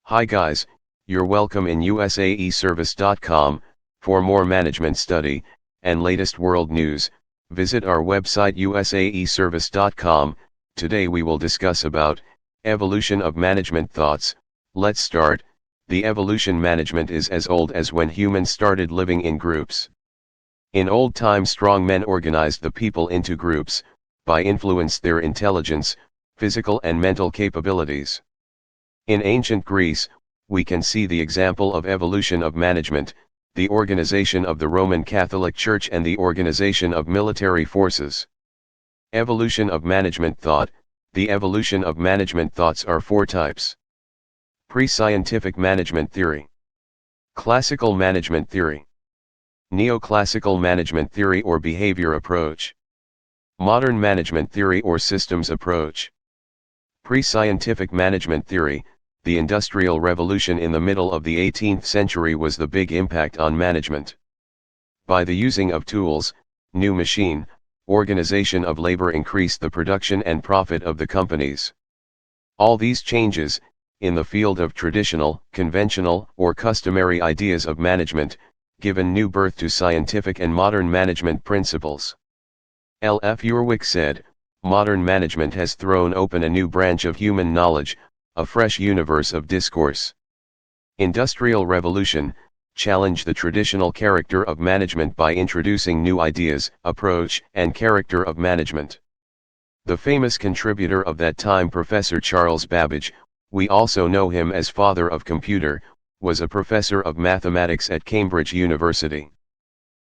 Hi guys, you're welcome in Eservice.com. For more management study and latest world news, visit our website usaeservice.com. Today we will discuss about evolution of management thoughts. Let's start. The evolution management is as old as when humans started living in groups. In old times, strong men organized the people into groups by influence their intelligence, physical and mental capabilities. In ancient Greece, we can see the example of evolution of management, the organization of the Roman Catholic Church and the organization of military forces. Evolution of management thought. The evolution of management thoughts are four types. Pre-scientific management theory, classical management theory, neoclassical management theory or behavior approach, modern management theory or systems approach. Pre-scientific management theory. The Industrial Revolution in the middle of the 18th century was the big impact on management. By the using of tools, new machine, organization of labor increased the production and profit of the companies. All these changes, in the field of traditional, conventional, or customary ideas of management, given new birth to scientific and modern management principles. L. F. Urwick said, "Modern management has thrown open a new branch of human knowledge, a fresh universe of discourse." Industrial Revolution challenged the traditional character of management by introducing new ideas, approach, and character of management. The famous contributor of that time, Professor Charles Babbage, we also know him as father of computer, was a professor of mathematics at Cambridge University.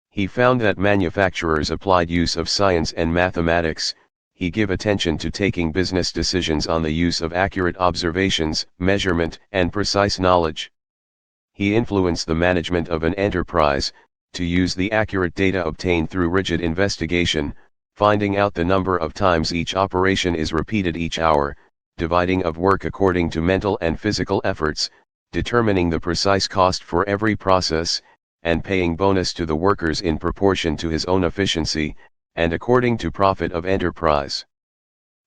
He found that manufacturers applied use of science and mathematics. He give attention to taking business decisions on the use of accurate observations, measurement, and precise knowledge. He influenced the management of an enterprise, to use the accurate data obtained through rigid investigation, finding out the number of times each operation is repeated each hour, dividing of work according to mental and physical efforts, determining the precise cost for every process, and paying bonus to the workers in proportion to his own efficiency, and according to profit of enterprise.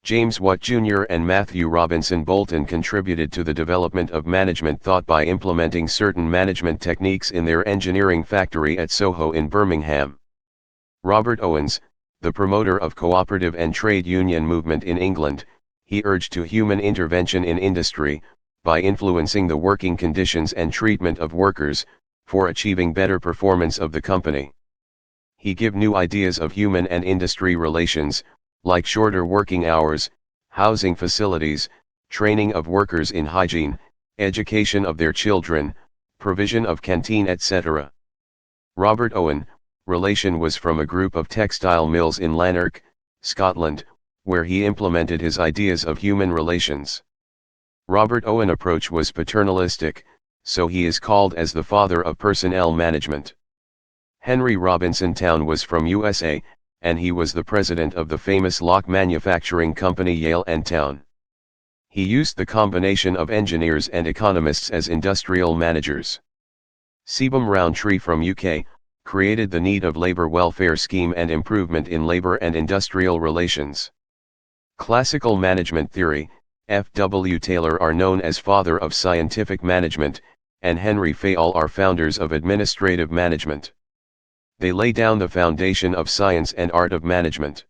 James Watt Jr. and Matthew Robinson Bolton contributed to the development of management thought by implementing certain management techniques in their engineering factory at Soho in Birmingham. Robert Owens, the promoter of cooperative and trade union movement in England, he urged to human intervention in industry, by influencing the working conditions and treatment of workers, for achieving better performance of the company. He gave new ideas of human and industry relations, like shorter working hours, housing facilities, training of workers in hygiene, education of their children, provision of canteen, etc. Robert Owen, relation was from a group of textile mills in Lanark, Scotland, where he implemented his ideas of human relations. Robert Owen approach was paternalistic, so he is called as the father of personnel management. Henry Robinson Towne was from USA, and he was the president of the famous lock manufacturing company Yale and Towne. He used the combination of engineers and economists as industrial managers. Sebum Rowntree from UK, created the need of labor welfare scheme and improvement in labor and industrial relations. Classical management theory. F. W. Taylor are known as father of scientific management, and Henry Fayol are founders of administrative management. They lay down the foundation of science and art of management.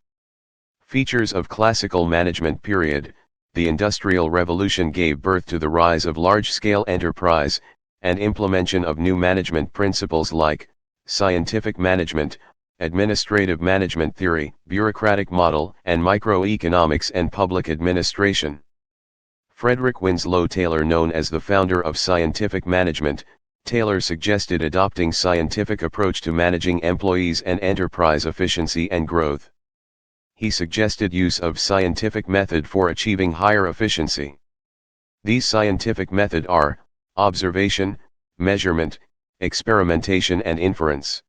Features of classical management period. The Industrial Revolution gave birth to the rise of large-scale enterprise, and implementation of new management principles like scientific management, administrative management theory, bureaucratic model, and microeconomics and public administration. Frederick Winslow Taylor, known as the founder of scientific management, Taylor suggested adopting scientific approach to managing employees and enterprise efficiency and growth. He suggested use of scientific method for achieving higher efficiency. These scientific method are observation, measurement, experimentation and inference.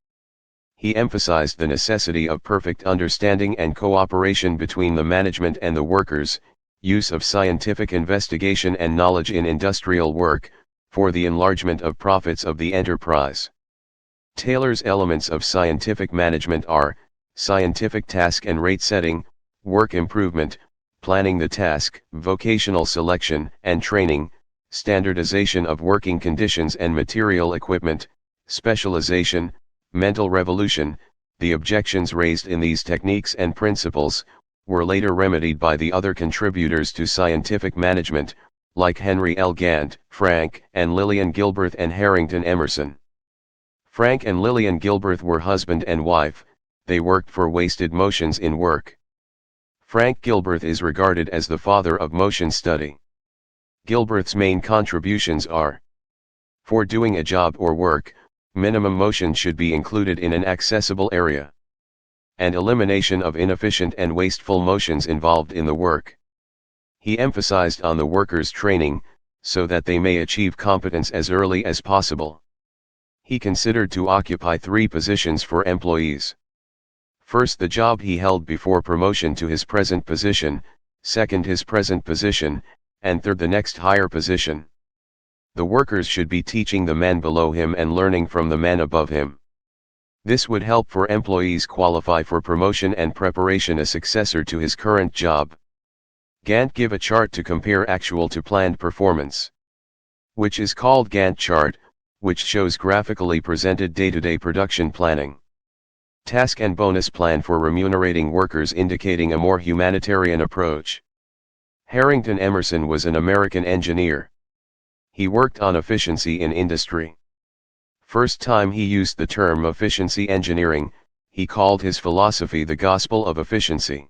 He emphasized the necessity of perfect understanding and cooperation between the management and the workers, use of scientific investigation and knowledge in industrial work, for the enlargement of profits of the enterprise. Taylor's elements of scientific management are scientific task and rate setting, work improvement, planning the task, vocational selection and training, standardization of working conditions and material equipment, specialization, mental revolution. The objections raised in these techniques and principles were later remedied by the other contributors to scientific management, like Henry L. Gantt, Frank and Lillian Gilbert and Harrington Emerson. Frank and Lillian Gilbert were husband and wife. They worked for wasted motions in work. Frank Gilbert is regarded as the father of motion study. Gilbert's main contributions are: for doing a job or work, minimum motion should be included in an accessible area, and elimination of inefficient and wasteful motions involved in the work. He emphasized on the workers' training, so that they may achieve competence as early as possible. He considered to occupy 3 positions for employees. First, the job he held before promotion to his present position, second, his present position, and third, the next higher position. The workers should be teaching the man below him and learning from the man above him. This would help for employees qualify for promotion and preparation a successor to his current job. Gantt give a chart to compare actual to planned performance, which is called Gantt Chart, which shows graphically presented day-to-day production planning, task and bonus plan for remunerating workers, indicating a more humanitarian approach. Harrington Emerson was an American engineer. He worked on efficiency in industry. First time he used the term efficiency engineering, he called his philosophy the gospel of efficiency.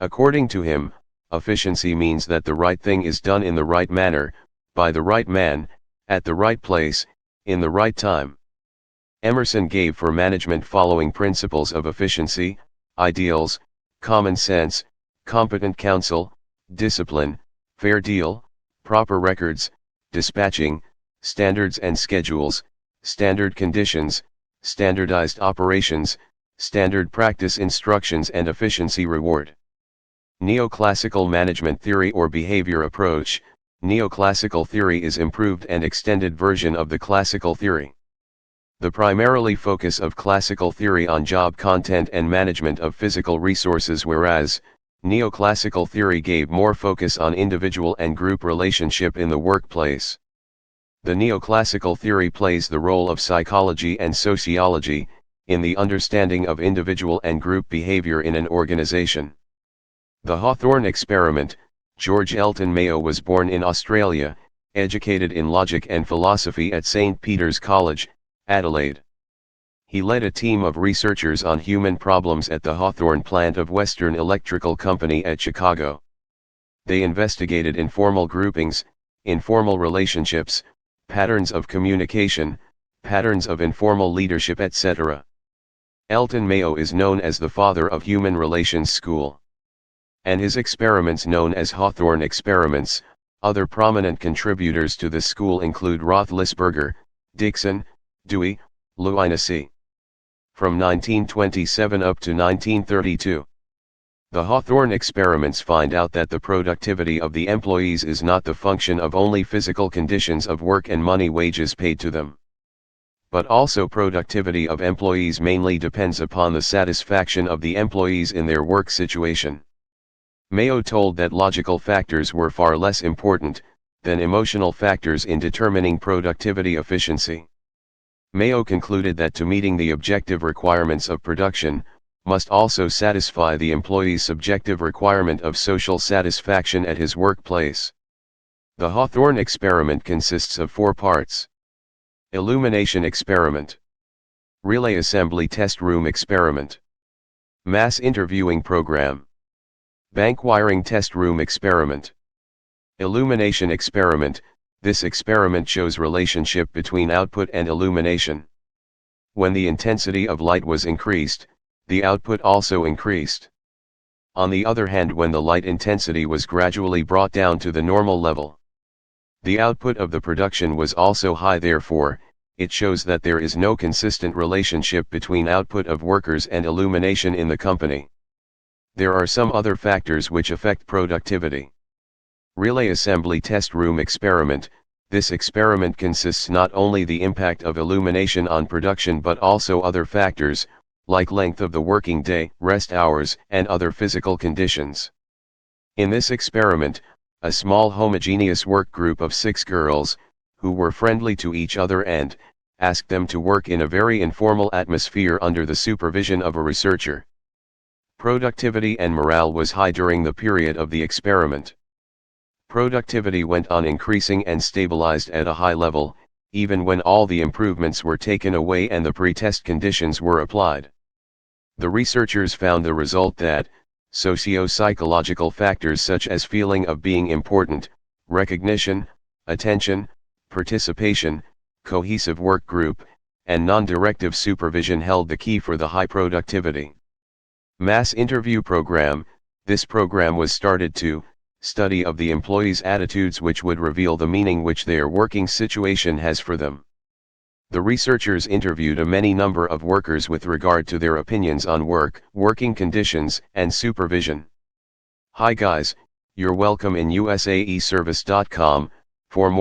According to him, efficiency means that the right thing is done in the right manner, by the right man, at the right place, in the right time. Emerson gave for management following principles of efficiency: ideals, common sense, competent counsel, discipline, fair deal, proper records, dispatching, standards and schedules, standard conditions, standardized operations, standard practice instructions, and efficiency reward. Neoclassical management theory or behavior approach. Neoclassical theory is improved and extended version of the classical theory. The primarily focus of classical theory on job content and management of physical resources, whereas neoclassical theory gave more focus on individual and group relationship in the workplace. The neoclassical theory plays the role of psychology and sociology in the understanding of individual and group behavior in an organization. The Hawthorne Experiment. George Elton Mayo was born in Australia, educated in logic and philosophy at St. Peter's College, Adelaide. He led a team of researchers on human problems at the Hawthorne plant of Western Electrical Company at Chicago. They investigated informal groupings, informal relationships, patterns of communication, patterns of informal leadership, etc. Elton Mayo is known as the father of human relations school, and his experiments known as Hawthorne Experiments. Other prominent contributors to this school include Roethlisberger, Dickson, Dewey, Lewinesi. From 1927 up to 1932. The Hawthorne Experiments find out that the productivity of the employees is not the function of only physical conditions of work and money wages paid to them, but also productivity of employees mainly depends upon the satisfaction of the employees in their work situation. Mayo told that logical factors were far less important than emotional factors in determining productivity efficiency. Mayo concluded that to meeting the objective requirements of production, must also satisfy the employee's subjective requirement of social satisfaction at his workplace. The Hawthorne Experiment consists of 4 parts. Illumination Experiment, Relay Assembly Test Room Experiment, Mass Interviewing Program, Bank Wiring Test Room Experiment. Illumination Experiment. This experiment shows relationship between output and illumination. When the intensity of light was increased, the output also increased. On the other hand, when the light intensity was gradually brought down to the normal level, the output of the production was also high. Therefore, it shows that there is no consistent relationship between output of workers and illumination in the company. There are some other factors which affect productivity. Relay Assembly Test Room Experiment. This experiment consists not only the impact of illumination on production but also other factors, like length of the working day, rest hours, and other physical conditions. In this experiment, a small homogeneous work group of 6 girls, who were friendly to each other and asked them to work in a very informal atmosphere under the supervision of a researcher. Productivity and morale was high during the period of the experiment. Productivity went on increasing and stabilized at a high level, even when all the improvements were taken away and the pre-test conditions were applied. The researchers found the result that socio-psychological factors such as feeling of being important, recognition, attention, participation, cohesive work group, and non-directive supervision held the key for the high productivity. Mass interview program. This program was started to study of the employees' attitudes which would reveal the meaning which their working situation has for them. The researchers interviewed a many number of workers with regard to their opinions on work, working conditions, and supervision. Hi guys, you're welcome in USAEservice.com. For more